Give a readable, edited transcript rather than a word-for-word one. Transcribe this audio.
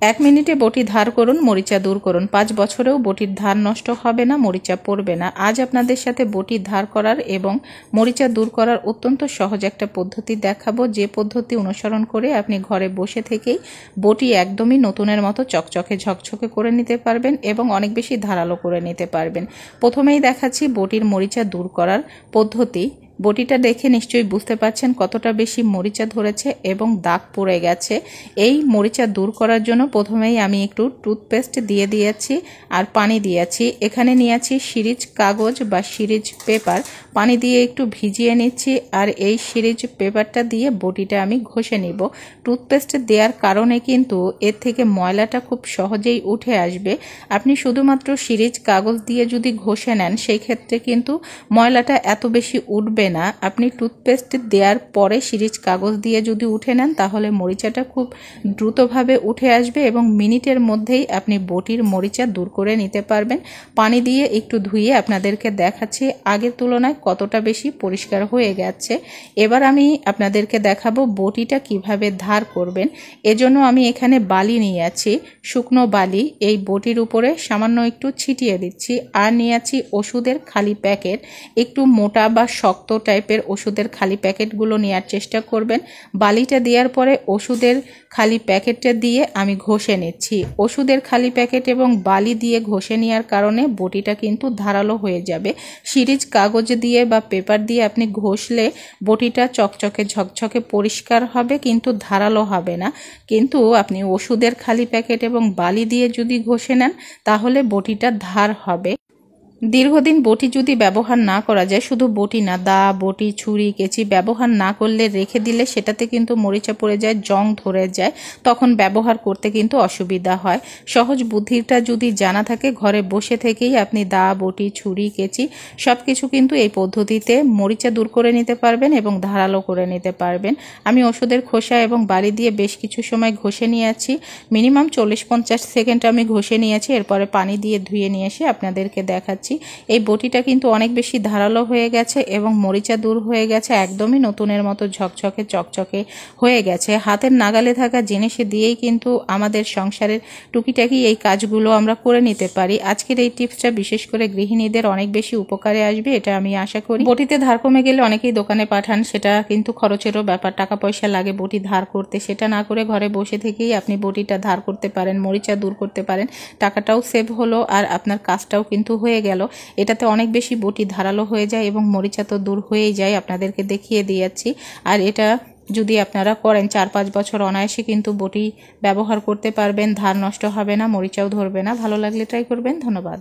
1 মিনিটে বটি ধার করুন, মরিচা দূর করুন। 5 বছরেও বটির ধার নষ্ট হবে না, মরিচা পড়বে না। আজ আপনাদের সাথে বটি ধার করার এবং মরিচা দূর করার অত্যন্ত সহজ একটা পদ্ধতি দেখাবো, যে পদ্ধতি অনুসরণ করে আপনি ঘরে বসে থেকেই বটি একদমই নতুনের মতো চকচকে ঝকঝকে করে নিতে পারবেন এবং অনেক বেশি ধারালো করে নিতে পারবেন। প্রথমেই দেখাচ্ছি বটির মরিচা দূর করার পদ্ধতি। বটিটা দেখে নিশ্চয়ই বুঝতে পারছেন কতটা বেশি মরিচা ধরেছে এবং দাগ পড়ে গেছে। এই মরিচা দূর করার জন্য প্রথমেই আমি একটু টুথপেস্ট দিয়ে দিয়েছি আর পানি দিয়েছি। এখানে নিয়েছি সিরিজ কাগজ বা সিরিজ পেপার, পানি দিয়ে একটু ভিজিয়ে নিচ্ছি আর এই সিরিজ পেপারটা দিয়ে বটিটা আমি ঘষে নিব। টুথপেস্ট দেওয়ার কারণে কিন্তু এর থেকে ময়লাটা খুব সহজেই উঠে আসবে। আপনি শুধুমাত্র সিরিজ কাগজ দিয়ে যদি ঘষে নেন সেই ক্ষেত্রে কিন্তু ময়লাটা এত বেশি উঠবে না। আপনি টুথপেস্ট দেওয়ার পরে সিরিজ কাগজ দিয়ে যদি উঠে নেন তাহলে মরিচাটা খুব দ্রুতভাবে উঠে আসবে এবং মিনিটের মধ্যেই আপনি বটির মরিচা দূর করে নিতে পারবেন। পানি দিয়ে একটু ধুয়ে আপনাদেরকে দেখাচ্ছি আগের তুলনায় কতটা বেশি পরিষ্কার হয়ে গেছে। এবার আমি আপনাদেরকে দেখাবো বটিটা কিভাবে ধার করবেন। এজন্য আমি এখানে বালি নিয়েছি, শুকনো বালি। এই বটির উপরে সামান্য একটু ছিটিয়ে দিচ্ছি আর নিয়েছি ওষুধের খালি প্যাকেট। একটু মোটা বা শক্ত টাইপের ওষুধের খালি প্যাকেটগুলো নেওয়ার চেষ্টা করবেন। বালিটা দেওয়ার পরে ওষুধের খালি প্যাকেটটা দিয়ে আমি ঘষে নিচ্ছি। ওষুধের খালি প্যাকেট এবং বালি দিয়ে ঘষে নেওয়ার কারণে বটিটা কিন্তু ধারালো হয়ে যাবে। সিরিজ কাগজ দিয়ে বা পেপার দিয়ে আপনি ঘষলে বটিটা চকচকে ঝকঝকে পরিষ্কার হবে কিন্তু ধারালো হবে না। কিন্তু আপনি ওষুধের খালি প্যাকেট এবং বালি দিয়ে যদি ঘষে নেন তাহলে বটিটা ধার হবে। দীর্ঘদিন বটি যদি ব্যবহার না করা যায়, শুধু বটি না, দা, বটি, ছুরি, কেচি ব্যবহার না করলে রেখে দিলে সেটাতে কিন্তু মরিচা পড়ে যায়, জং ধরে যায়, তখন ব্যবহার করতে কিন্তু অসুবিধা হয়। সহজ বুদ্ধিটা যদি জানা থাকে ঘরে বসে থেকেই আপনি দা, বটি, ছুরি, কেচি সব কিছু কিন্তু এই পদ্ধতিতে মরিচা দূর করে নিতে পারবেন এবং ধারালো করে নিতে পারবেন। আমি ওষুধের খোসা এবং বালি দিয়ে বেশ কিছু সময় ঘষে নিয়েছি, মিনিমাম 40-50 সেকেন্ড আমি ঘষে নিয়েছি। এরপরে পানি দিয়ে ধুয়ে নিয়ে এসে আপনাদেরকে দেখাচ্ছি। এই বটিটা কিন্তু অনেক বেশি ধারালো হয়ে গেছে এবং মরিচা দূর হয়ে গেছে, একদমই নতুনের মতো ঝকঝকে চকচকে হয়ে গেছে। হাতের নাগালে থাকা জিনিস দিয়েই কিন্তু আমাদের সংসারের টুকিটাকি এই কাজগুলো আমরা করে নিতে পারি। আজকের এই টিপসটা বিশেষ করে গৃহিণীদের অনেক বেশি উপকারে আসবে, এটা আমি আশা করি। বটিতে ধার কমে গেলে অনেকেই দোকানে পাঠান, সেটা কিন্তু খরচেরও ব্যাপার, টাকা পয়সা লাগে বটি ধার করতে। সেটা না করে ঘরে বসে থেকেই আপনি বটিটা ধার করতে পারেন, মরিচা দূর করতে পারেন। টাকাটাও সেভ হলো আর আপনার কাজটাও কিন্তু হয়ে গেল। এটাতে অনেক বেশি বটি ধারালো হয়ে যায় এবং মরিচা তো দূর হয়েই যায়, আপনাদেরকে দেখিয়ে দিয়েছি। আর এটা যদি আপনারা করেন 4-5 বছর অনায়াসে কিন্তু বটি ব্যবহার করতে পারবেন, ধার নষ্ট হবে না, মরিচাও ধরবে না। ভালো লাগলে ট্রাই করবেন। ধন্যবাদ।